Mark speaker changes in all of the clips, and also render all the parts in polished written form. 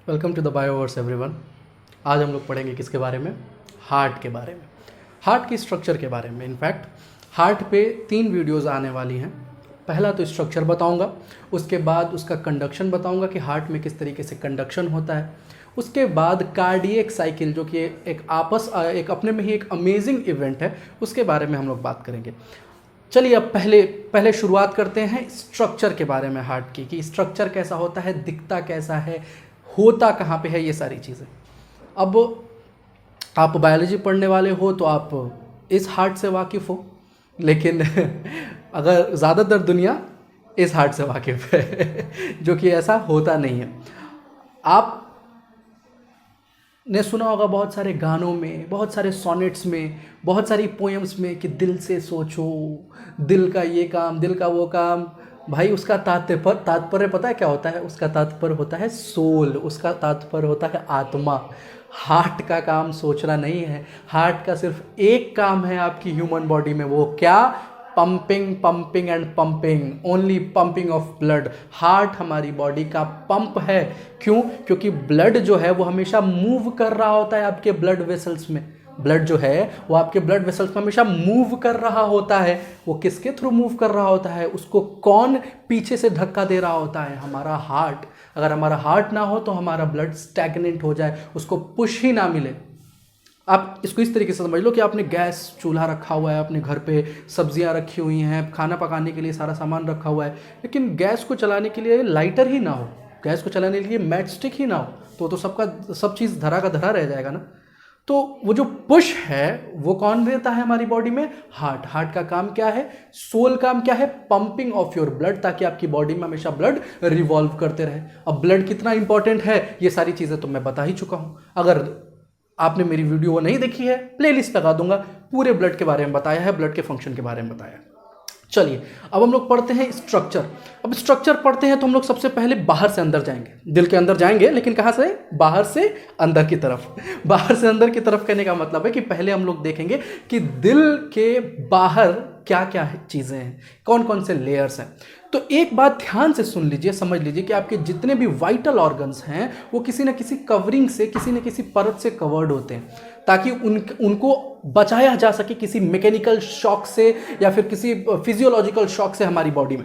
Speaker 1: Welcome to the Bioverse everyone. आज हम लोग पढ़ेंगे किसके बारे में? हार्ट के बारे में, हार्ट की स्ट्रक्चर के बारे में। इनफैक्ट हार्ट पे 3 वीडियोस आने वाली हैं। पहला तो स्ट्रक्चर बताऊंगा, उसके बाद उसका कंडक्शन बताऊंगा कि हार्ट में किस तरीके से कंडक्शन होता है, उसके बाद कार्डियक साइकिल जो कि एक अपने में ही एक अमेजिंग इवेंट है, उसके बारे में हम लोग बात करेंगे। चलिए अब पहले शुरुआत करते हैं स्ट्रक्चर के बारे में हार्ट की, कि स्ट्रक्चर कैसा होता है, दिखता कैसा है, होता कहाँ पे है, ये सारी चीज़ें। अब आप बायोलॉजी पढ़ने वाले हो तो आप इस हार्ट से वाकिफ़ हो, लेकिन अगर ज़्यादातर दुनिया इस हार्ट से वाकिफ़ है जो कि ऐसा होता नहीं है। आप ने सुना होगा बहुत सारे गानों में, बहुत सारे सोनेट्स में, बहुत सारी पोएम्स में कि दिल से सोचो, दिल का ये काम, दिल का वो काम। भाई उसका तात्पर्य पता है क्या होता है? उसका तात्पर्य होता है सोल, उसका तात्पर्य होता है आत्मा। हार्ट का काम सोचना नहीं है। हार्ट का सिर्फ एक काम है आपकी ह्यूमन बॉडी में, वो क्या? Pumping and pumping, only pumping of blood. Heart हमारी बॉडी का पंप है। क्यों? क्योंकि ब्लड जो है वो हमेशा मूव कर रहा होता है आपके ब्लड वेसल्स में। ब्लड जो है वो आपके ब्लड वेसल्स में हमेशा मूव कर रहा होता है। वो किसके थ्रू मूव कर रहा होता है? उसको कौन पीछे से धक्का दे रहा होता है? हमारा हार्ट। अगर हमारा हार्ट ना हो तो हमारा ब्लड स्टैग्नेंट हो जाए, उसको पुश ही ना मिले। आप इसको इस तरीके से समझ लो कि आपने गैस चूल्हा रखा हुआ है, अपने घर पे सब्जियां रखी हुई हैं, खाना पकाने के लिए सारा सामान रखा हुआ है, लेकिन गैस को चलाने के लिए लाइटर ही ना हो, गैस को चलाने के लिए मैच स्टिक ही ना हो, तो सब चीज़ धरा का धरा रह जाएगा ना। तो वो जो पुश है वो कौन देता है हमारी बॉडी में? हार्ट। हार्ट का काम क्या है? सोल काम क्या है? पंपिंग ऑफ योर ब्लड, ताकि आपकी बॉडी में हमेशा ब्लड रिवॉल्व करते रहे। अब ब्लड कितना इंपॉर्टेंट है ये सारी चीज़ें तो मैं बता ही चुका हूँ। अगर आपने मेरी वीडियो वो नहीं देखी है, प्लेलिस्ट लगा दूंगा, पूरे ब्लड के बारे में बताया है, ब्लड के फंक्शन के बारे में बताया है। चलिए अब हम लोग पढ़ते हैं स्ट्रक्चर। अब स्ट्रक्चर पढ़ते हैं तो हम लोग सबसे पहले बाहर से अंदर जाएंगे, दिल के अंदर जाएंगे, लेकिन कहाँ से? बाहर से अंदर की तरफ। बाहर से अंदर की तरफ कहने का मतलब है कि पहले हम लोग देखेंगे कि दिल के बाहर क्या क्या चीज़ें हैं, कौन कौन से लेयर्स हैं। तो एक बात ध्यान से सुन लीजिए, समझ लीजिए कि आपके जितने भी वाइटल ऑर्गन्स हैं वो किसी न किसी कवरिंग से, किसी न किसी परत से कवर्ड होते हैं, ताकि उनको बचाया जा सके किसी मैकेनिकल शॉक से या फिर किसी फिजियोलॉजिकल शॉक से हमारी बॉडी में।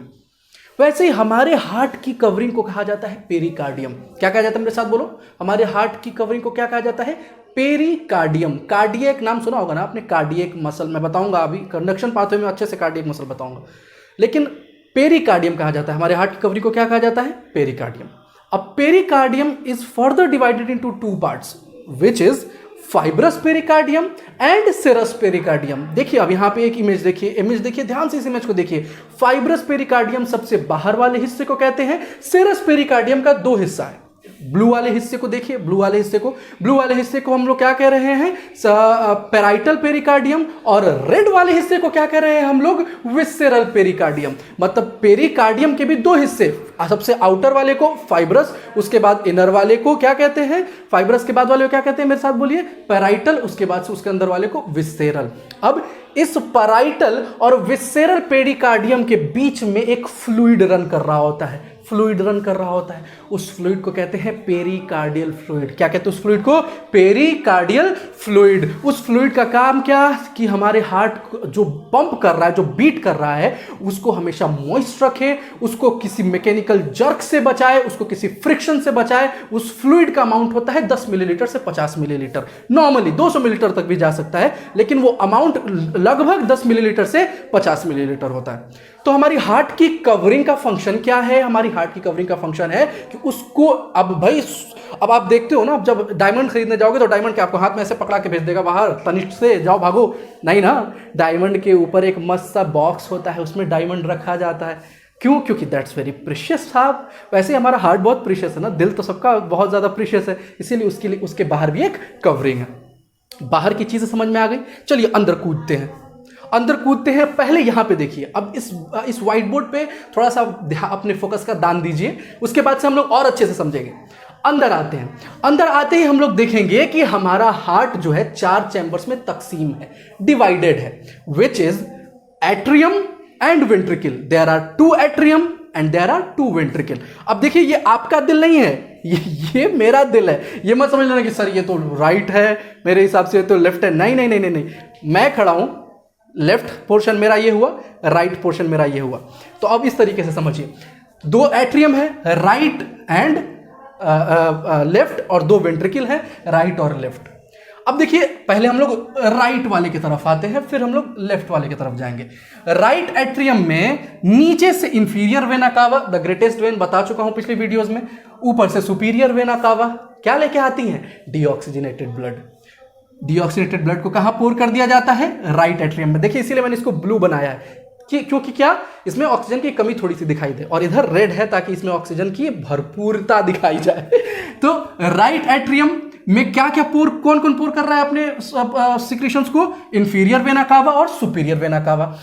Speaker 1: वैसे ही हमारे हार्ट की कवरिंग को कहा जाता है पेरिकार्डियम। क्या कहा जाता है? मेरे साथ बोलो। हमारे हार्ट की कवरिंग को क्या कहा जाता है? पेरिकार्डियम। कार्डियक नाम सुना होगा ना आपने, कार्डियक मसल। मैं बताऊंगा अभी कंडक्शन पाथवे में अच्छे से कार्डियक मसल बताऊंगा, लेकिन पेरिकार्डियम कहा जाता है। हमारे हार्ट की कवरिंग को क्या कहा जाता है? पेरिकार्डियम। अब pericardium is further divided into 2 parts, which is fibrous pericardium and serous pericardium. देखिए अब यहाँ पे एक इमेज देखिए, ध्यान से इस इमेज को देखिए। फाइब्रस पेरिकार्डियम सबसे बाहर वाले हिस्से को कहते हैं। सेरस पेरिकार्डियम का 2 हिस्सा है। ब्लू वाले हिस्से को देखिए, ब्लू वाले हिस्से को हम लोग क्या कह रहे हैं? Parietal pericardium. और रेड वाले हिस्से को क्या कह रहे हैं हम लोग? Visceral pericardium. मतलब पेरिकार्डियम के भी 2 हिस्से, सबसे आउटर वाले को फाइब्रस, उसके बाद इनर वाले को क्या कहते हैं? फाइब्रस के बाद वाले को क्या कहते हैं? मेरे साथ बोलिए। पेराइटल। उसके बाद से उसके अंदर वाले को विसेरल। अब इस पेराइटल और विसेरल पेरिकार्डियम के बीच में एक फ्लूइड रन कर रहा होता है। उस फ्लूइड को कहते हैं पेरिकार्डियल फ्लूइड। क्या कहते हैं उस फ्लूइड को? Pericardial fluid. उस फ्लूइड का काम क्या? कि हमारे हार्ट जो पंप कर रहा है, जो बीट कर रहा है, उसको हमेशा मॉइस्ट रखे, उसको किसी मैकेनिकल जर्क से बचाए, उसको किसी फ्रिक्शन से बचाए। उस फ्लूइड का अमाउंट होता है 10 मिलीलीटर से 50 मिलीलीटर। नॉर्मली 200 मिलीलीटर तक भी जा सकता है, लेकिन वो अमाउंट लगभग 10 मिलीलीटर से 50 मिलीलीटर होता है। तो हमारी हार्ट की कवरिंग का फंक्शन क्या है? हमारी हार्ट की कवरिंग का फंक्शन है कि उसको, अब आप देखते हो ना, अब जब डायमंड खरीदने जाओगे तो डायमंड के आपको हाथ में ऐसे पकड़ा के भेज देगा बाहर, तनिष्क से जाओ भागो, नहीं ना। डायमंड के ऊपर एक मस्त सा बॉक्स होता है, उसमें डायमंड रखा जाता है। क्यों? क्योंकि दैट्स वेरी प्रीशियस साहब। वैसे हमारा हार्ट बहुत प्रीशियस है ना, दिल तो सबका बहुत ज़्यादा प्रीशियस है, इसीलिए उसके बाहर भी एक कवरिंग है। बाहर की चीज़ें समझ में आ गई। चलिए अंदर कूदते हैं। पहले यहाँ पे देखिए, अब इस व्हाइट बोर्ड पे थोड़ा सा अपने फोकस का दान दीजिए, उसके बाद से हम लोग और अच्छे से समझेंगे। अंदर आते ही हम लोग देखेंगे कि हमारा हार्ट जो है 4 चैम्बर्स में तकसीम है, डिवाइडेड है, which is atrium and ventricle. There are 2 atrium and there are 2 ventricle. अब देखिए ये आपका दिल नहीं है, ये मेरा दिल है। ये मत समझ लेना कि सर ये तो राइट है, मेरे हिसाब से तो लेफ्ट है। नहीं नहीं नहीं नहीं नहीं, मैं खड़ा हूँ, लेफ्ट पोर्शन मेरा ये हुआ, राइट पोर्शन मेरा ये हुआ। तो अब इस तरीके से समझिए, दो एट्रियम है, राइट एंड लेफ्ट, और दो वेंट्रिकल है, राइट और लेफ्ट। अब देखिए, पहले हम लोग राइट वाले की तरफ आते हैं, फिर हम लोग लेफ्ट वाले की तरफ जाएंगे। राइट एट्रियम में नीचे से inferior vena cava, the greatest when, बता चुका हूं पिछली वीडियोस में। ऊपर से सुपीरियर वेना कावा क्या लेके आती हैं? Deoxygenated blood. डीऑक्सीजनेटेड ब्लड को कहां पोर कर दिया जाता है? राइट एट्रियम में। देखिए, इसीलिए मैंने इसको ब्लू बनाया है क्योंकि क्या, इसमें ऑक्सीजन की कमी थोड़ी सी दिखाई दे, और इधर रेड है ताकि इसमें ऑक्सीजन की भरपूरता दिखाई जाए। तो राइट एट्रियम में क्या क्या पोर, कौन कौन पोर कर रहा है अपने सिक्रीशंस को? इंफीरियर वेना कावा और superior vena cava.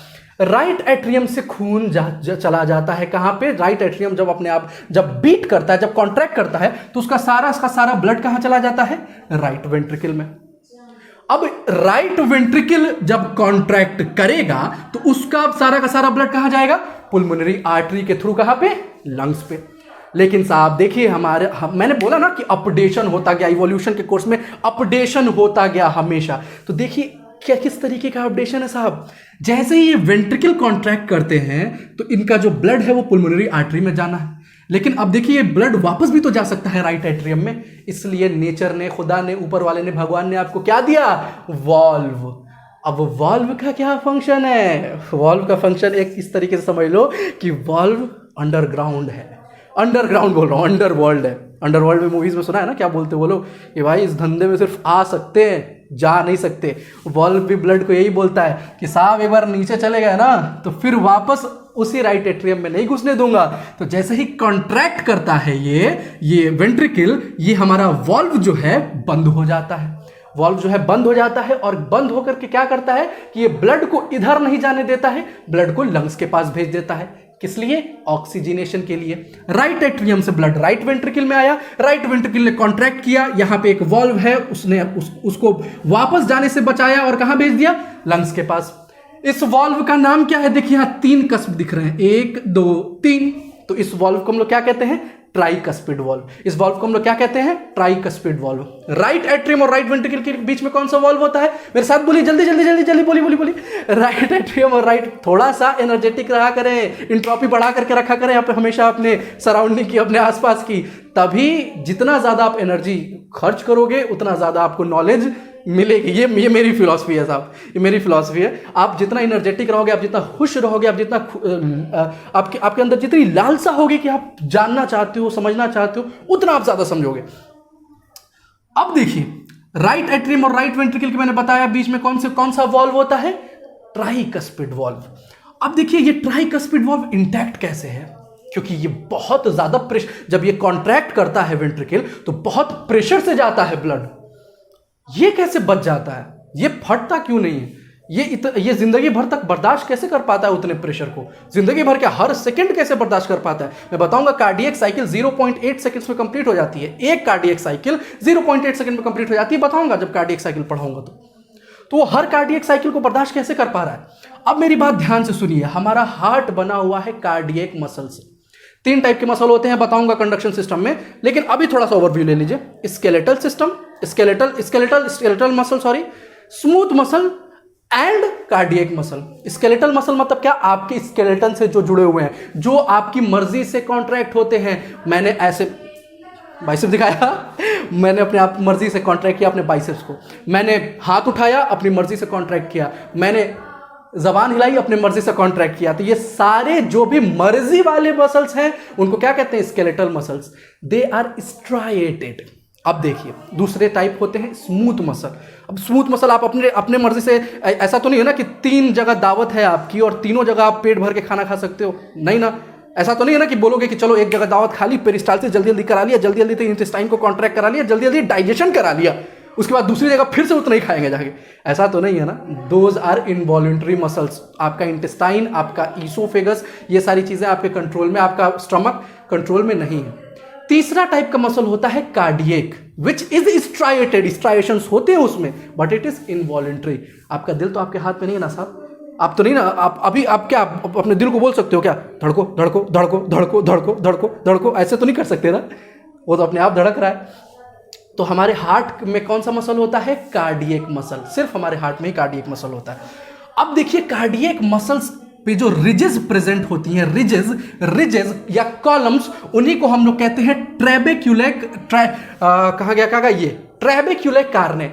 Speaker 1: Right atrium से खून चला जाता है कहां पे? राइट एट्रियम जब अपने आप जब बीट करता है, जब कॉन्ट्रैक्ट करता है, तो उसका सारा ब्लड कहां चला जाता है? राइट वेंट्रिकल में। अब राइट वेंट्रिकल जब कॉन्ट्रैक्ट करेगा तो उसका सारा का सारा ब्लड कहां जाएगा? पुल्मोनरी आर्टरी के थ्रू। कहां पे? लंग्स पे। लेकिन साहब देखिए, मैंने बोला ना कि अपडेशन होता गया, इवोल्यूशन के कोर्स में अपडेशन होता गया हमेशा। तो देखिए क्या किस तरीके का अपडेशन है साहब। जैसे ही ये वेंट्रिकल कॉन्ट्रैक्ट करते हैं तो इनका जो ब्लड है वो पुल्मोनरी आर्टरी में जाना है, लेकिन अब देखिए ये ब्लड वापस भी तो जा सकता है राइट एट्रियम में। इसलिए नेचर ने, खुदा ने, ऊपर वाले ने, भगवान ने आपको क्या दिया? वॉल्व। अब वॉल्व का क्या फंक्शन है? वॉल्व का फंक्शन एक इस तरीके से समझ लो कि वॉल्व अंडरग्राउंड है। अंडरग्राउंड बोल रहा हूँ, अंडरवर्ल्ड है। अंडरवर्ल्ड में मूवीज में सुना है ना, क्या बोलते वो लोग कि भाई इस धंधे में सिर्फ आ सकते हैं, जा नहीं सकते। वॉल्व भी ब्लड को यही बोलता है कि साहब एक बार नीचे चले गए ना तो फिर वापस उसी राइट एट्रियम में नहीं घुसने दूंगा। तो जैसे ही कॉन्ट्रैक्ट करता है ये वेंट्रिकल, ये हमारा वॉल्व जो है बंद हो जाता है। वॉल्व जो है बंद हो जाता है, और बंद होकर के क्या करता है कि ये ब्लड को इधर नहीं जाने देता है, ब्लड को लंग्स के पास भेज देता है। किस लिए? ऑक्सीजनेशन के लिए। राइट एट्रियम से ब्लड राइट वेंट्रिकल में आया, राइट वेंट्रिकल ने कॉन्ट्रैक्ट किया, यहां पे एक वॉल्व है, उसने उसको वापस जाने से बचाया और कहां भेज दिया? लंग्स के पास। इस वॉल्व का नाम क्या है? देखिए यहां 3 कस्प दिख रहे हैं, 1 2 3। तो इस वॉल्व को हम लोग क्या कहते हैं? Tricuspid valve. इस वॉल्व को हम लोग क्या कहते हैं? Tricuspid valve. राइट एट्रियम और राइट वेंट्रिकल के बीच में कौन सा वॉल्व होता है? मेरे साथ बोलिए, जल्दी जल्दी जल्दी जल्दी बोली। राइट एट्रियम और राइट, थोड़ा सा एनर्जेटिक रहा करें, इंट्रोपी बढ़ा करके रखा करें आप हमेशा अपने सराउंडिंग की, अपने आसपास की। तभी जितना ज्यादा आप एनर्जी खर्च करोगे उतना ज्यादा आपको नॉलेज मिलेगी। ये मेरी फिलॉसफी है साहब, ये मेरी फिलॉसफी है। आप जितना एनर्जेटिक रहोगे, आप जितना खुश रहोगे, आप जितना आपके अंदर जितनी लालसा होगी कि आप जानना चाहते हो, समझना चाहते हो, उतना आप ज्यादा समझोगे। अब देखिए, राइट एट्रियम और राइट वेंट्रिकल के मैंने बताया बीच में कौन सा वॉल्व होता है? Tricuspid valve. अब देखिए ये ट्राइकस्पिड वॉल्व इंटैक्ट कैसे है? क्योंकि ये बहुत ज्यादा प्रेशर, जब ये कॉन्ट्रैक्ट करता है वेंट्रिकल तो बहुत प्रेशर से जाता है ब्लड। ये कैसे बच जाता है? ये फटता क्यों नहीं है? ये जिंदगी भर तक बर्दाश्त कैसे कर पाता है उतने प्रेशर को? जिंदगी भर क्या, हर सेकंड कैसे बर्दाश्त कर पाता है? मैं बताऊंगा। कार्डियक साइकिल 0.8 सेकंड्स में कंप्लीट हो जाती है। एक कार्डियक साइकिल 0.8 सेकंड में कंप्लीट हो जाती है। बताऊंगा जब कार्डियक साइकिल पढ़ाऊंगा तो वो हर कार्डियक साइकिल को बर्दाश्त कैसे कर पा रहा है? अब मेरी बात ध्यान से सुनिए। हमारा हार्ट बना हुआ है कार्डियक मसल से। 3 टाइप के मसल होते हैं, बताऊंगा कंडक्शन सिस्टम में, लेकिन अभी थोड़ा सा ओवरव्यू ले लीजिए। Skeletal system, skeletal muscle, smooth muscle and cardiac muscle. Skeletal muscle मतलब क्या? आपके स्केलेटन से जो जुड़े हुए हैं, जो आपकी मर्जी से कॉन्ट्रैक्ट होते हैं। मैंने ऐसे बाइसेप्स दिखाया, मैंने अपने आप मर्जी से कॉन्ट्रैक्ट किया अपने बाइसेप्स को। मैंने हाथ उठाया, अपनी मर्जी से कॉन्ट्रैक्ट किया। मैंने जबान हिलाई, अपने मर्जी से कॉन्ट्रैक्ट किया। तो ये सारे जो भी मर्जी वाले मसल्स हैं उनको क्या कहते हैं? Skeletal muscles. They are striated. अब देखिए, दूसरे टाइप होते हैं स्मूथ मसल। अब स्मूथ मसल आप अपने मर्जी से, ऐसा तो नहीं है ना कि 3 जगह दावत है आपकी और तीनों जगह आप पेट भर के खाना खा सकते हो, नहीं ना। ऐसा तो नहीं है ना कि बोलोगे कि चलो एक जगह दावत खा ली, पेरिस्टाल्सिस जल्दी जल्दी करा लिया, जल्दी जल्दी तो इंटेस्टाइन को कॉन्ट्रैक्ट करा लिया, जल्दी जल्दी डाइजेशन करा लिया, उसके बाद दूसरी जगह फिर से उतना ही खाएंगे जाके। ऐसा तो नहीं है ना। Those are involuntary muscles. आपका इंटेस्टाइन, आपका ईसोफेगस, ये सारी चीजें आपके कंट्रोल में, आपका स्टमक कंट्रोल में नहीं है। तीसरा टाइप का मसल होता है cardiac, which is striated. Striations होते हैं उसमें, बट इट इज इनवॉलंटरी। आपका दिल तो आपके हाथ में नहीं है ना साहब। आप तो नहीं ना, आप अभी आप क्या अपने दिल को बोल सकते हो क्या? धड़को धड़को धड़को धड़को धड़को धड़को, ऐसे तो नहीं कर सकते ना। वो तो अपने आप धड़क रहा है। तो हमारे हार्ट में कौन सा मसल होता है? Cardiac muscle. सिर्फ हमारे हार्ट में ही कार्डियक मसल होता है। अब देखिए कार्डियक मसल्स पे जो रिजेस प्रेजेंट होती हैं, रिजेस या कॉलम्स, उन्हीं को हम लोग कहते हैं कहा गया ये ट्रेबेक्युलर कार्ने।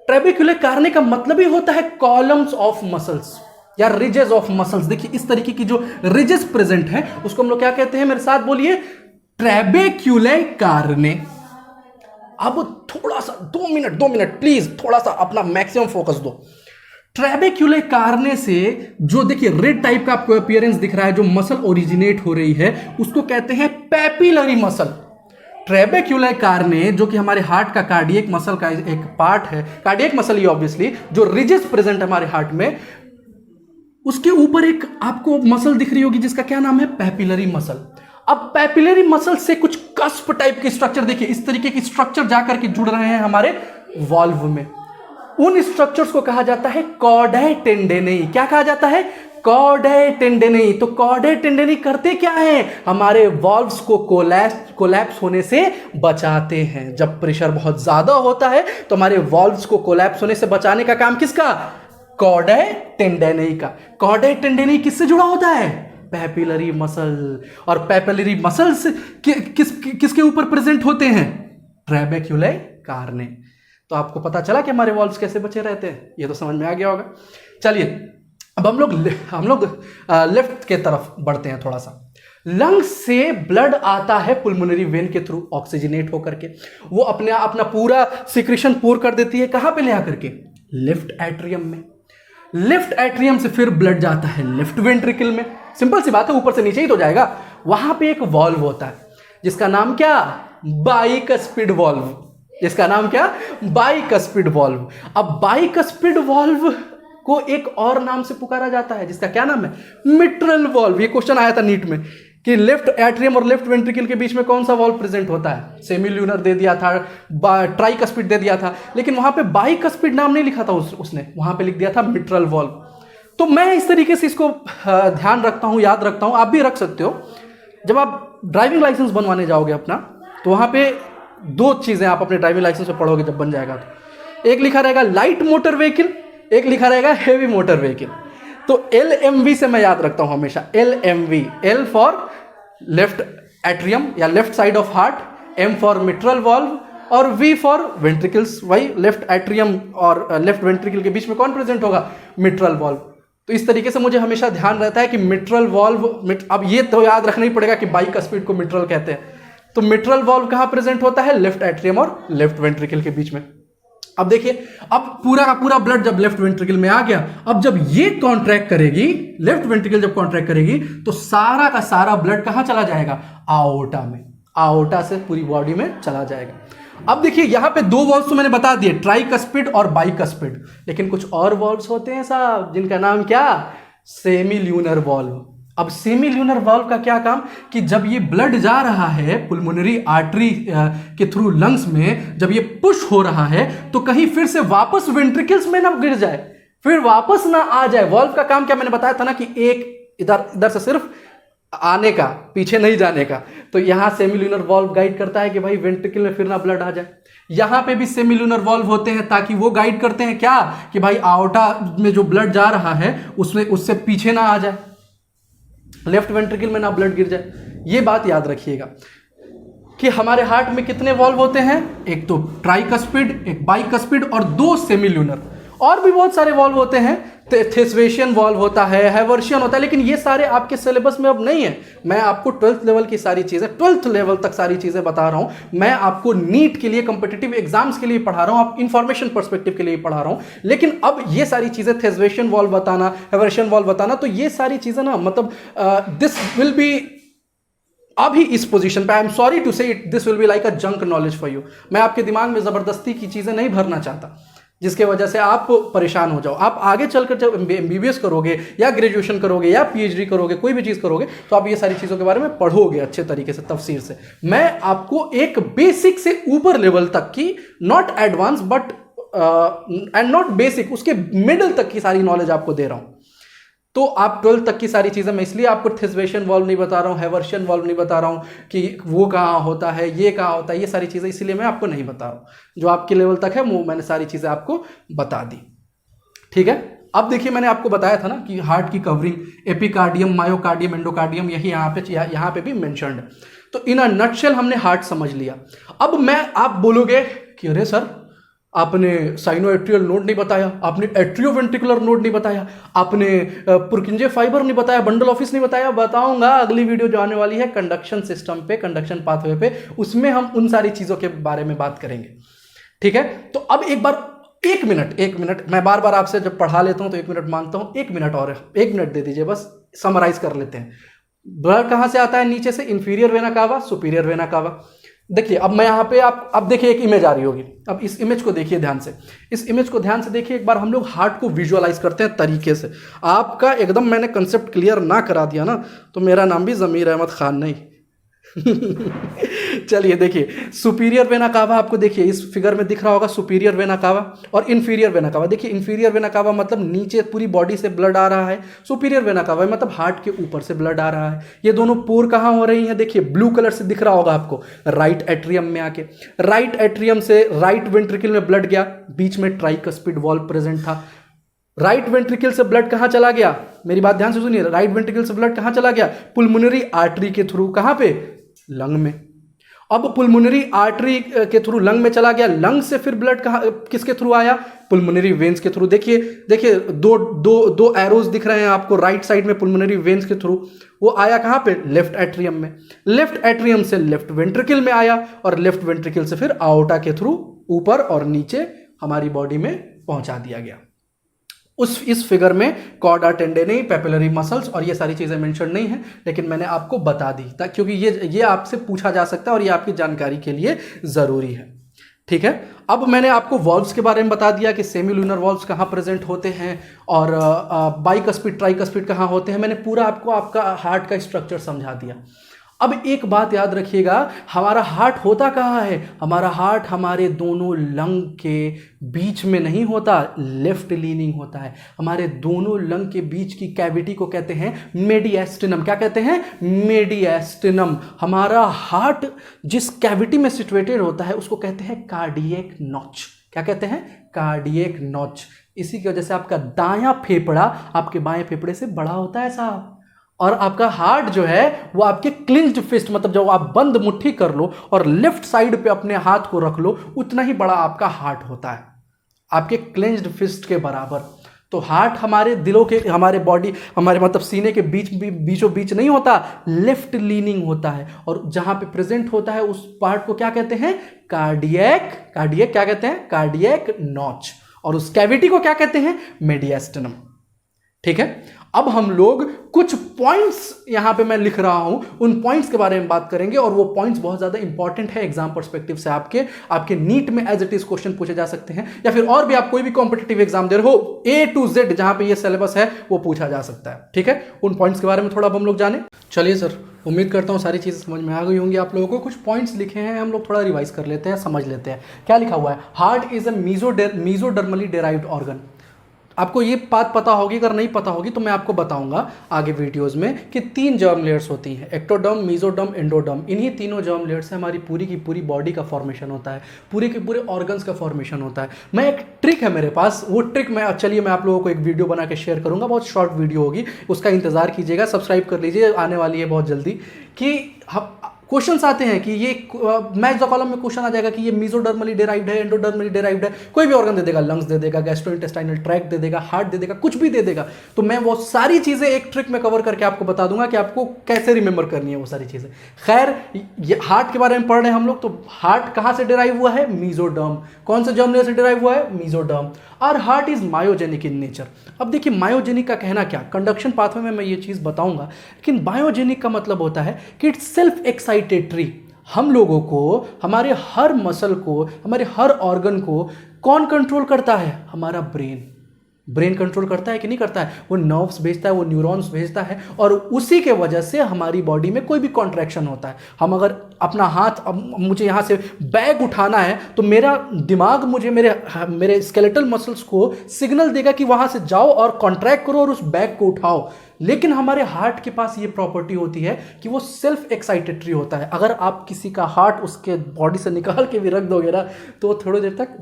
Speaker 1: ट्रेबेक्युलर कार्ने का मतलब ही होता है कॉलम्स ऑफ मसल्स या रिजेस ऑफ मसल्स। देखिए इस तरीके की जो रिजेस प्रेजेंट है उसको हम लोग क्या कहते हैं? मेरे साथ बोलिए, ट्रेबेक्युलर कार्ने। अब थोड़ा सा 2 मिनट प्लीज, थोड़ा सा अपना मैक्सिमम फोकस दो। ट्रेबेक्युलर कार्ने से जो देखिए रेड टाइप का आपको अपीयरेंस दिख रहा है, जो मसल ओरिजिनेट हो रही है, उसको कहते हैं पैपिलरी मसल। ट्रेबेक्युलर कार्ने जो कि हमारे हार्ट का कार्डियक मसल का एक पार्ट है, कार्डियक मसल ही ऑब्वियसली, जो रिजेस प्रेजेंट हमारे हार्ट में, उसके ऊपर एक आपको मसल दिख रही होगी जिसका क्या नाम है? Papillary muscle. अब पैपिलरी मसल से कुछ कस्प टाइप के स्ट्रक्चर, देखिए इस तरीके की स्ट्रक्चर जाकर के जुड़ रहे हैं हमारे वॉल्व में। उन स्ट्रक्चर्स को कहा जाता है कॉर्डाई टेंडेनी। क्या कहा जाता है? कॉर्डाई टेंडेनी। तो कॉर्डाई टेंडेनी करते क्या है? हमारे वॉल्व्स को कोलैप्स होने से बचाते हैं। जब प्रेशर बहुत ज्यादा होता है तो हमारे वॉल्व्स को कोलैप्स होने से बचाने का काम किसका? कॉर्डाई टेंडेनी का। कॉर्डाई टेंडेनी किससे जुड़ा होता है? Papillary muscle. और पैपिलरी मसल्स किसके ऊपर प्रेजेंट होते हैं? ट्रेबेक्युलर कार्ने। तो आपको पता चला कि हमारे वॉल्व्स कैसे बचे रहते हैं, ये तो समझ में आ गया होगा। चलिए अब हम लोग लेफ्ट के तरफ बढ़ते हैं थोड़ा सा। लंग्स से ब्लड आता है पुल्मोनरी वेन के थ्रू ऑक्सीजनेट होकर के, वो अपना पूरा सिक्रेशन पूर कर देती है। कहां पे ले आकर के? लेफ्ट एट्रियम में। लेफ्ट एट्रियम से फिर ब्लड जाता है लेफ्ट वेंट्रिकल में। सिंपल सी बात है, ऊपर से नीचे ही तो जाएगा। वहां पे एक वॉल्व होता है जिसका नाम क्या? Bicuspid valve. जिसका नाम क्या? Bicuspid valve. अब बाइकस्पिड वॉल्व को एक और नाम से पुकारा जाता है जिसका क्या नाम है? Mitral valve. ये क्वेश्चन आया था नीट में कि लेफ्ट एट्रियम और लेफ्ट वेंट्रिकल के बीच में कौन सा वॉल्व प्रेजेंट होता है? सेमील्यूनर दे दिया था, ट्राइकस्पिड दे दिया था, लेकिन वहां पे बाइकस्पिड नाम नहीं लिखा था उसने, वहां पे लिख दिया था मिट्रल वॉल्व। तो मैं इस तरीके से इसको ध्यान रखता हूं, याद रखता हूं, आप भी रख सकते हो। जब आप ड्राइविंग लाइसेंस बनवाने जाओगे अपना, तो वहां पे 2 चीजें आप अपने ड्राइविंग लाइसेंस में पढ़ोगे जब बन जाएगा तो। एक लिखा रहेगा लाइट मोटर व्हीकल, एक लिखा रहेगा हेवी मोटर व्हीकल। तो LMV से मैं याद रखता हूं हमेशा, LMV, L for left atrium या left side of heart, M for mitral valve और V फॉर वेंट्रिकल्स। वही लेफ्ट एट्रियम और लेफ्ट वेंट्रिकल के बीच में कौन प्रेजेंट होगा? Mitral valve. तो इस तरीके से मुझे हमेशा ध्यान रहता है कि मिट्रल वॉल्व, अब ये तो याद रखना ही पड़ेगा कि बाइकस्पिड को मिट्रल कहते हैं। तो मिट्रल वॉल्व कहां प्रेजेंट होता है? लेफ्ट एट्रियम और लेफ्ट वेंट्रिकल के बीच में। अब देखिए, अब पूरा का पूरा ब्लड जब लेफ्ट वेंट्रिकल में आ गया, अब जब ये कॉन्ट्रैक्ट करेगी, लेफ्ट वेंट्रिकल जब कॉन्ट्रैक्ट करेगी, तो सारा का सारा ब्लड कहां चला जाएगा? आओर्टा में। आओर्टा से पूरी बॉडी में चला जाएगा। अब देखिए यहां पे 2 वॉल्व्स तो मैंने बता दिए, ट्राइकस्पिड और बाइकस्पिड, लेकिन कुछ और वॉल्व्स होते हैं साहब जिनका नाम क्या? सेमील्यूनर वॉल्व। अब सेमील्यूनर वॉल्व का क्या काम कि जब ये ब्लड जा रहा है पुल्मोनरी आर्टरी के थ्रू लंग्स में, जब ये पुश हो रहा है तो कहीं फिर से वापस वेंट्रिकल्स में ना गिर जाए, फिर वापस ना आ जाए। वॉल्व का काम क्या मैंने बताया था ना कि एक इधर से सिर्फ आने का, पीछे नहीं जाने का। तो यहां सेमील्यूनर वॉल्व गाइड करता है कि भाई वेंट्रिकल में फिर ना ब्लड आ जाए। यहां पे भी सेमील्यूनर वॉल्व होते हैं ताकि वो गाइड करते हैं क्या कि भाई आओर्टा में जो ब्लड जा रहा है उसमें उससे पीछे ना आ जाए, लेफ्ट वेंट्रिकल में ना ब्लड गिर जाए। ये बात याद रखिएगा कि हमारे हार्ट में कितने वॉल्व होते हैं? एक तो ट्राइकस्पिड, एक बाइकस्पिड और 2 सेमील्यूनर। और भी बहुत सारे वॉल्व होते हैं, थेस्वेशियन वॉल्व होता है, हैवर्शियन होता है, लेकिन ये सारे आपके सिलेबस में अब नहीं है। मैं आपको 12th लेवल की सारी चीजें, 12th लेवल तक सारी चीजें बता रहा हूं। मैं आपको नीट के लिए, कॉम्पिटिटिव एग्जाम्स के लिए पढ़ा रहा हूं, आप इंफॉर्मेशन पर्सपेक्टिव के लिए पढ़ा रहा हूं। लेकिन अब ये सारी चीजें, थेस्वेशियन वॉल्व बताना, हैवर्शियन वॉल्व बताना, तो ये सारी चीजें ना मतलब दिस विल बी अभी इस पोजीशन पे, आई एम सॉरी टू से it, this will be like a junk knowledge for you. मैं आपके दिमाग में जबरदस्ती की चीजें नहीं भरना चाहता जिसके वजह से आप परेशान हो जाओ। आप आगे चलकर जब MBBS करोगे या ग्रेजुएशन करोगे या PhD करोगे, कोई भी चीज़ करोगे, तो आप ये सारी चीज़ों के बारे में पढ़ोगे अच्छे तरीके से, तफसीर से। मैं आपको एक बेसिक से ऊपर लेवल तक की, not advance but and not basic, उसके मिडिल तक की सारी नॉलेज आपको दे रहा हूँ। तो आप 12th तक की सारी चीज़ें, मैं इसलिए आपको थिस्वेशन वॉल्व नहीं बता रहा हूँ, हैवर्शियन वॉल्व नहीं बता रहा हूँ कि वो कहाँ होता है, ये कहाँ होता है, ये सारी चीज़ें इसलिए मैं आपको नहीं बता रहा हूँ। जो आपके लेवल तक है वो मैंने सारी चीज़ें आपको बता दी, ठीक है। अब देखिए मैंने आपको बताया था ना कि हार्ट की कवरिंग एपिकार्डियम, मायोकार्डियम, एंडोकार्डियम, यही यहाँ पे भी मेंशन्ड है। तो इन अ नटशेल हमने हार्ट समझ लिया। अब आप बोलोगे कि अरे सर आपने साइनोएट्रियल नोड नहीं बताया, आपने एट्रियोवेंट्रिकुलर नोड नहीं बताया, आपने पुरकिंजे फाइबर नहीं बताया, बंडल ऑफिस नहीं बताया। बताऊंगा, अगली वीडियो जो आने वाली है कंडक्शन सिस्टम पे, कंडक्शन पाथवे पे, उसमें हम उन सारी चीज़ों के बारे में बात करेंगे, ठीक है। तो अब एक बार एक मिनट मैं बार बार आपसे जब पढ़ा लेता हूं तो 1 मिनट मांगता हूं, 1 मिनट और 1 मिनट दे दीजिए, बस समराइज कर लेते हैं। ब्लड कहां से आता है? नीचे से, inferior vena cava, superior vena cava. देखिए अब मैं यहाँ पे अब देखिए एक इमेज आ रही होगी, अब इस इमेज को देखिए ध्यान से, इस इमेज को ध्यान से देखिए। एक बार हम लोग हार्ट को विजुअलाइज करते हैं तरीके से। आपका एकदम मैंने कंसेप्ट क्लियर ना करा दिया ना तो मेरा नाम भी ज़मीर अहमद खान नहीं। चलिए देखिए, सुपीरियर वेना कावा आपको देखिए इस फिगर में दिख रहा होगा, सुपीरियर वेना कावा और इन्फीरियर वेना कावा। देखिए इन्फीरियर वेना कावा मतलब नीचे पूरी बॉडी से ब्लड आ रहा है, सुपीरियर वेना कावा मतलब हार्ट के ऊपर से ब्लड आ रहा है। ये दोनों पोर कहाँ हो रही हैं? देखिए ब्लू कलर से दिख रहा होगा आपको, राइट एट्रियम में आके, राइट एट्रियम से राइट वेंट्रिकल में ब्लड गया, बीच में ट्राइकस्पिड वॉल्व प्रेजेंट था। राइट वेंट्रिकल से ब्लड कहां चला गया? मेरी बात ध्यान से सुनिए, राइट वेंट्रिकल से ब्लड कहां चला गया? पुल्मोनरी आर्टरी के थ्रू। कहां पे? लंग में। अब पुल्मोनरी आर्टरी के थ्रू लंग में चला गया, लंग से फिर ब्लड किसके थ्रू आया? पुल्मोनरी वेन्स के थ्रू। देखिए दो एरोज दिख रहे हैं आपको राइट साइड में पुल्मोनरी वेन्स के थ्रू। वो आया कहां पे? लेफ्ट एट्रियम में। लेफ्ट एट्रियम से लेफ्ट वेंट्रिकल में आया और लेफ्ट वेंट्रिकल से फिर आओर्टा के थ्रू ऊपर और नीचे हमारी बॉडी में पहुंचा दिया गया। इस फिगर में कॉर्डा टेंडेनी, पेपिलरी मसल्स और ये सारी चीज़ें मेंशन नहीं है, लेकिन मैंने आपको बता दी क्योंकि ये आपसे पूछा जा सकता है और ये आपकी जानकारी के लिए ज़रूरी है, ठीक है। अब मैंने आपको वॉल्व्स के बारे में बता दिया कि सेमीलुनर वॉल्व्स कहाँ प्रेजेंट होते हैं और बाइकस्पिड ट्राइकस्पिड कहाँ होते हैं। मैंने पूरा आपको आपका हार्ट का स्ट्रक्चर समझा दिया। अब एक बात याद रखिएगा, हमारा हार्ट होता कहाँ है? हमारा हार्ट हमारे दोनों लंग के बीच में नहीं होता, लेफ्ट लीनिंग होता है। हमारे दोनों लंग के बीच की कैविटी को कहते हैं मेडिएस्टिनम। क्या कहते हैं? मेडिएस्टिनम। हमारा हार्ट जिस कैविटी में सिचुएटेड होता है उसको कहते हैं कार्डियक नॉच। क्या कहते हैं? Cardiac notch. इसी की वजह से आपका दायां फेफड़ा आपके बाएं फेफड़े से बड़ा होता है साहब, और आपका हार्ट जो है वो आपके क्लिंज्ड फिस्ट, मतलब जब आप बंद मुट्ठी कर लो और लेफ्ट साइड पे अपने हाथ को रख लो, उतना ही बड़ा आपका हार्ट होता है, आपके क्लिंज्ड फिस्ट के बराबर। तो हार्ट हमारे दिलों के, हमारे बॉडी, हमारे मतलब सीने के बीचों बीच नहीं होता, लेफ्ट लीनिंग होता है। और जहां पे प्रेजेंट होता है उस पार्ट को क्या कहते हैं? कार्डियक क्या कहते हैं? Cardiac notch. और उस कैविटी को क्या कहते हैं? मेडिएस्टिनम, ठीक है। अब हम लोग कुछ पॉइंट्स यहां पे मैं लिख रहा हूं, उन पॉइंट्स के बारे में बात करेंगे और वो पॉइंट्स बहुत ज्यादा इंपॉर्टेंट है एग्जाम पर्सपेक्टिव से। आपके नीट में एज इट इज क्वेश्चन पूछे जा सकते हैं, या फिर और भी आप कोई भी कॉम्पिटिटिव एग्जाम दे रहे हो, A to Z जहां पे ये सिलेबस है वो पूछा जा सकता है, ठीक है। उन पॉइंट्स के बारे में थोड़ा अब हम लोग जाने। चलिए सर, उम्मीद करता हूँ सारी चीज़ें समझ में आ गई होंगी आप लोगों को। कुछ पॉइंट्स लिखे हैं, हम लोग थोड़ा रिवाइज कर लेते हैं, समझ लेते हैं क्या लिखा हुआ है। Heart is a mesodermally derived organ. आपको ये बात पता होगी, अगर नहीं पता होगी तो मैं आपको बताऊंगा आगे वीडियोस में कि 3 जर्म लेयर्स होती हैं, एक्टोडर्म, मीजोडर्म, एंडोडर्म। इन्हीं तीनों जर्म लेयर से हमारी पूरी की पूरी बॉडी का फॉर्मेशन होता है, पूरे के पूरे ऑर्गन्स का फॉर्मेशन होता है। मैं एक ट्रिक है मेरे पास, वो ट्रिक मैं आप लोगों को एक वीडियो बना के शेयर करूंगा, बहुत शॉर्ट वीडियो होगी, उसका इंतजार कीजिएगा, सब्सक्राइब कर लीजिए, आने वाली है बहुत जल्दी। कि क्वेश्चंस आते हैं कि ये मैच द कॉलम में क्वेश्चन आ जाएगा कि ये मीजोडर्मली डेराइव्ड है, एंडोडर्मली डेराइव्ड है, कोई भी ऑर्गन दे देगा, लंग्स दे देगा, गैस्ट्रोइंटेस्टाइनल ट्रैक्ट दे देगा, हार्ट दे देगा, कुछ भी दे देगा। तो मैं वो सारी चीजें एक ट्रिक में कवर करके आपको बता दूंगा कि आपको कैसे रिमेंबर करनी है वो सारी चीजें। खैर, ये हार्ट के बारे में पढ़ रहे हैं हम लोग, तो हार्ट कहां से डिराइव हुआ है? मीजोडर्म। कौन से जर्म लेयर से डिराइव हुआ है? मीजोडर्म। और heart is myogenic in nature. अब देखिए मायोजेनिक का कहना क्या, कंडक्शन पाथवे में मैं ये चीज बताऊंगा, लेकिन मायोजेनिक का मतलब होता है कि इट्स सेल्फ एक्साइटेटरी। हम लोगों को, हमारे हर मसल को, हमारे हर ऑर्गन को कौन कंट्रोल करता है? हमारा ब्रेन। ब्रेन कंट्रोल करता है कि नहीं करता है? वो नर्व्स भेजता है, वो न्यूरॉन्स भेजता है, और उसी के वजह से हमारी बॉडी में कोई भी कॉन्ट्रैक्शन होता है। हम अगर अपना हाथ, अब मुझे यहाँ से बैग उठाना है तो मेरा दिमाग मुझे मेरे स्केलेटल मसल्स को सिग्नल देगा कि वहाँ से जाओ और कॉन्ट्रैक्ट करो और उस बैग को उठाओ। लेकिन हमारे हार्ट के पास ये प्रॉपर्टी होती है कि वो सेल्फ एक्साइटेटरी होता है। अगर आप किसी का हार्ट उसके बॉडी से निकाल के भी रख दोगे ना तो वो थोड़ी देर तक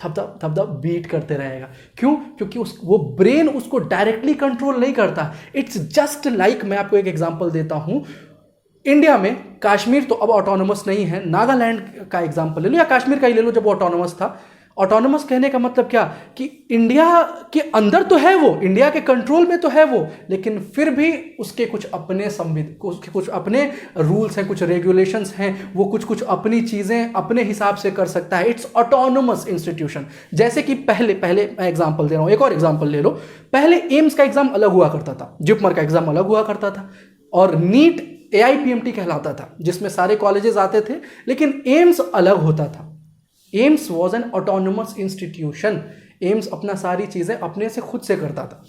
Speaker 1: धप बीट करते रहेगा। क्यों? क्योंकि वो ब्रेन उसको डायरेक्टली कंट्रोल नहीं करता। इट्स जस्ट लाइक, मैं आपको एक एग्जांपल देता हूं। इंडिया में कश्मीर तो अब ऑटोनोमस नहीं है, नागालैंड का एग्जांपल ले लो या कश्मीर का ही ले लो जब वो ऑटोनोमस था। ऑटोनोमस कहने का मतलब क्या कि इंडिया के अंदर तो है वो, इंडिया के कंट्रोल में तो है वो, लेकिन फिर भी उसके कुछ अपने रूल्स हैं, कुछ रेगुलेशंस हैं, वो कुछ अपनी चीज़ें अपने हिसाब से कर सकता है। It's autonomous institution. जैसे कि पहले मैं एग्जांपल दे रहा हूँ, एक और एग्जांपल ले लो। पहले एम्स का एग्जाम अलग हुआ करता था, जिपमर का एग्जाम अलग हुआ करता था, और नीट AIPMT कहलाता था जिसमें सारे कॉलेजेस आते थे, लेकिन एम्स अलग होता था। AIIMS was an autonomous institution. AIIMS अपना सारी चीज़ें अपने से खुद से करता था।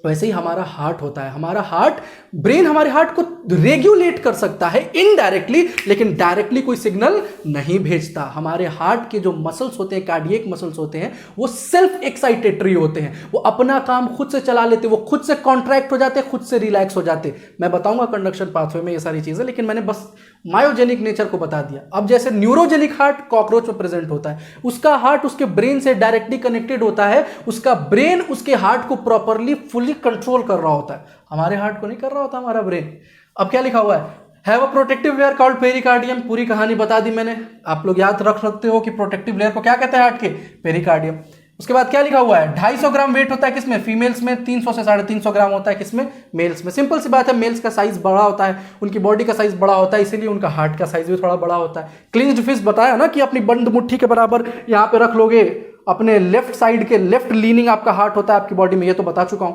Speaker 1: वैसे ही हमारा हार्ट होता है। हमारा हार्ट, ब्रेन हमारे हार्ट को रेगुलेट कर सकता है इनडायरेक्टली, लेकिन डायरेक्टली कोई सिग्नल नहीं भेजता। हमारे हार्ट के जो मसल्स होते हैं, कार्डियक मसल्स होते हैं, वो सेल्फ एक्साइटेटरी होते हैं। वो अपना काम खुद से चला लेते, वो खुद से कॉन्ट्रैक्ट हो जाते, खुद से रिलैक्स हो जाते। मैं बताऊंगा कंडक्शन पाथवे में ये सारी चीज़ें, लेकिन मैंने बस मायोजेनिक नेचर को बता दिया। अब जैसे न्यूरोजेनिक हार्ट कॉकरोच में प्रेजेंट होता है, उसका हार्ट उसके ब्रेन से डायरेक्टली कनेक्टेड होता है। उसका ब्रेन उसके हार्ट को प्रॉपरली फुल्ली कंट्रोल कर रहा होता है। हमारे हार्ट को नहीं कर रहा होता हमारा ब्रेन। अब क्या लिखा हुआ है? Have a protective layer called pericardium. पूरी कहानी बता दी मैंने। आप लोग याद रख सकते हो कि प्रोटेक्टिव लेयर को क्या कहते हैं हार्ट के? पेरिकार्डियम। उसके बाद क्या लिखा हुआ है? 250 ग्राम वेट होता है किसमें? फीमेल्स में। 300 से 350 ग्राम होता है किसमें? मेल्स में। सिंपल सी बात है, मेल्स का साइज बड़ा होता है, उनकी बॉडी का साइज बड़ा होता है, इसीलिए उनका हार्ट का साइज भी थोड़ा बड़ा होता है। क्लिंज्ड फिस्ट बताया ना कि अपनी बंद मुट्ठी के बराबर यहाँ पे रख लोगे, अपने लेफ्ट साइड के लेफ्ट लीनिंग आपका हार्ट होता है आपकी बॉडी में, ये तो बता चुका हूं।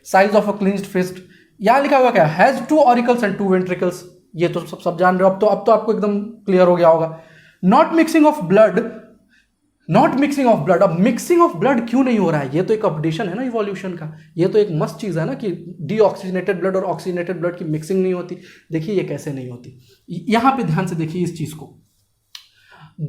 Speaker 1: Size of a clenched fist. यहां लिखा हुआ क्या? Has 2 auricles and 2 ventricles. ये तो सब जान रहे हो। अब तो आपको एकदम क्लियर हो गया होगा। Not mixing of blood. अब मिक्सिंग ऑफ ब्लड क्यों नहीं हो रहा है? ये तो एक अपडेशन है ना इवोल्यूशन का। ये तो एक मस्त चीज है ना कि डीऑक्सीजनेटेड ब्लड और ऑक्सीजनेटेड ब्लड की मिक्सिंग नहीं होती। देखिए ये कैसे नहीं होती। यहां पे ध्यान से देखिए इस चीज को।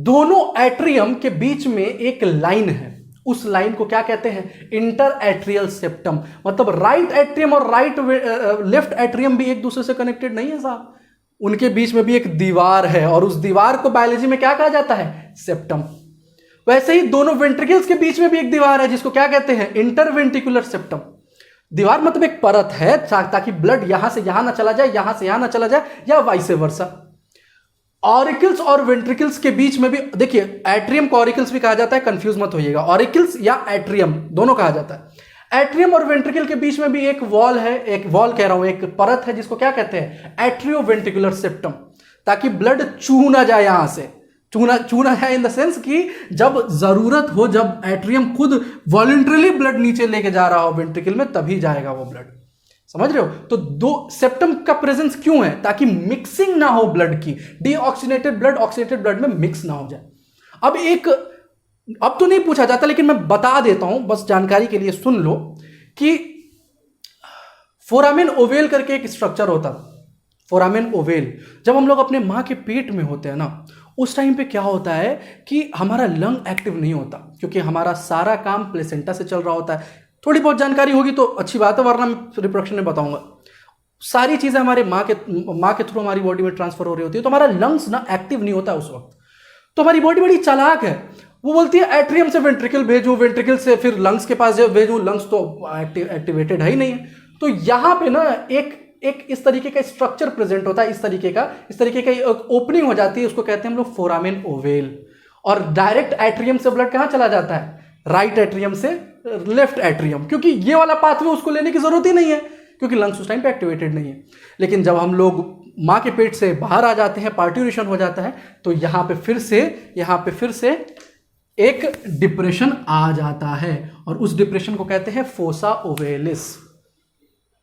Speaker 1: दोनों एट्रियम के बीच में एक लाइन है, उस लाइन को क्या कहते हैं? Inter atrial septum. मतलब राइट एट्रियम और लेफ्ट एट्रियम भी एक दूसरे से कनेक्टेड नहीं है साहब, उनके बीच में भी एक दीवार है, और उस दीवार को बायोलॉजी में क्या कहा जाता है? सेप्टम। वैसे ही दोनों वेंट्रिकल्स के बीच में भी एक दीवार है जिसको क्या कहते हैं? Interventricular septum. दीवार मतलब एक परत है ताकि ब्लड यहां से यहां ना चला जाए, यहां से यहां ना चला जाए, या वाइस वर्सा। ऑरिकल्स और वेंट्रिकल्स के बीच में भी देखिए, एट्रियम को ऑरिकल्स भी कहा जाता है, कंफ्यूज मत होइएगा। ऑरिकल्स या एट्रियम दोनों कहा जाता है। एट्रियम और वेंट्रिकल के बीच में भी एक वॉल है, एक वॉल कह रहा हूं, एक परत है जिसको क्या कहते हैं? Atrioventricular septum. ताकि ब्लड चू ना जाए, यहां से चूना है इन द सेंस कि जब जरूरत हो, जब एट्रियम खुद वॉलंटरीली ब्लड नीचे लेके जा रहा हो वेंट्रिकल में, तभी जाएगा वो ब्लड। समझ रहे हो? तो 2 सेप्टम का प्रेजेंस क्यों है? ताकि मिक्सिंग ना हो ब्लड की, डीऑक्सीजनेटेड ब्लड ऑक्सीजनेटेड ब्लड में मिक्स ना हो जाए। अब तो नहीं पूछा जाता, लेकिन मैं बता देता हूं, बस जानकारी के लिए सुन लो कि फोरामेन ओवेल करके एक स्ट्रक्चर होता है। फोरामेन ओवेल, जब हम लोग अपने मां के पेट में होते हैं ना, उस टाइम पे क्या होता है कि हमारा लंग एक्टिव नहीं होता, क्योंकि हमारा सारा काम प्लेसेंटा से चल रहा होता है। थोड़ी बहुत जानकारी होगी तो अच्छी बात है, वरना मैं रिप्रोडक्शन में बताऊंगा। सारी चीजें हमारे माँ के थ्रू हमारी बॉडी में ट्रांसफर हो रही होती है, तो हमारा लंग्स ना एक्टिव नहीं होता उस वक्त। तो हमारी बॉडी बड़ी चालाक है, वो बोलती है एट्रियम से वेंट्रिकल भेजूं, वेंट्रिकल से फिर लंग्स के पास भेजूं, लंग्स तो एक्टिवेटेड है ही नहीं है। तो यहां पे ना एक इस तरीके का स्ट्रक्चर प्रेजेंट होता है, इस तरीके का ओपनिंग हो जाती है, उसको कहते हैं हम लोग फोरामेन ओवेल। और डायरेक्ट एट्रियम से ब्लड कहां चला जाता है? राइट एट्रियम से लेफ्ट एट्रियम, क्योंकि ये वाला पाथवे उसको लेने की जरूरत ही नहीं है, क्योंकि लंग्स उस टाइम पे एक्टिवेटेड नहीं है। लेकिन जब हम लोग मां के पेट से बाहर आ जाते हैं, पार्ट्यूरेशन हो जाता है, तो यहां पे फिर से एक डिप्रेशन आ जाता है, और उस डिप्रेशन को कहते हैं फोसा ओवेलिस।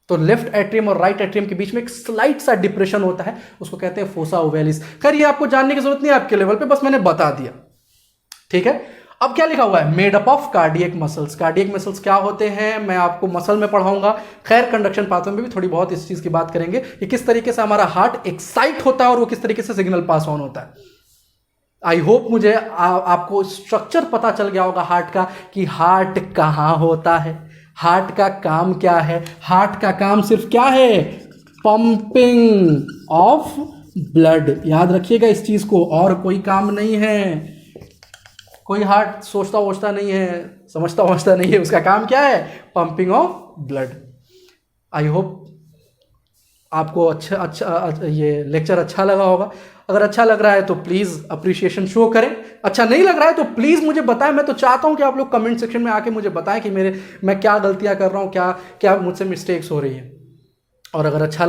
Speaker 1: तो लेफ्ट एट्रियम और राइट एट्रियम के बीच में एक स्लाइट सा डिप्रेशन होता है, उसको कहते हैं फोसा ओवेलिस। खैर ये आपको जानने की जरूरत नहीं है आपके लेवल पे, बस मैंने बता दिया, ठीक है। अब क्या लिखा हुआ है, made up of cardiac muscles. Cardiac muscles क्या होते हैं मैं आपको मसल में पढ़ाऊंगा, खैर कंडक्शन पाथवे में भी थोड़ी बहुत इस चीज की बात करेंगे कि किस तरीके से हमारा हार्ट एक्साइट होता है और वो किस तरीके से सिग्नल पास ऑन होता है। आई होप मुझे आपको स्ट्रक्चर पता चल गया होगा हार्ट का, कि हार्ट कहाँ होता है, हार्ट का काम क्या है। हार्ट का काम सिर्फ क्या है, पंपिंग ऑफ ब्लड। याद रखिएगा इस चीज को, और कोई काम नहीं है। कोई हार्ट सोचता वोचता नहीं है, समझता वमझता नहीं है, उसका काम क्या है, pumping of blood. I hope आपको अच्छा ये लेक्चर अच्छा लगा होगा। अगर अच्छा लग रहा है तो प्लीज़ अप्रिशिएशन शो करें, अच्छा नहीं लग रहा है तो प्लीज़ मुझे बताएं। मैं तो चाहता हूं कि आप लोग कमेंट सेक्शन में आके मुझे बताएं कि मैं क्या गलतियां कर रहा हूं, क्या मुझसे मिस्टेक्स हो रही है। और अगर अच्छा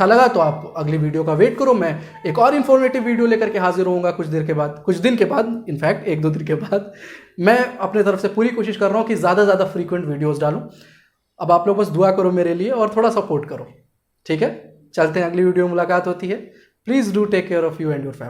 Speaker 1: लगा तो आप अगली वीडियो का वेट करो, मैं एक और इन्फॉर्मेटिव वीडियो लेकर के हाजिर होऊंगा कुछ दिन के बाद, इनफैक्ट 1-2 दिन के बाद। मैं अपने तरफ से पूरी कोशिश कर रहा हूँ कि ज़्यादा से ज़्यादा फ्रीक्वेंट वीडियोज़ डालूँ। अब आप लोग बस दुआ करो मेरे लिए और थोड़ा सपोर्ट करो, ठीक है। चलते हैं, अगली वीडियो में मुलाकात होती है। Please do take care of you and your family.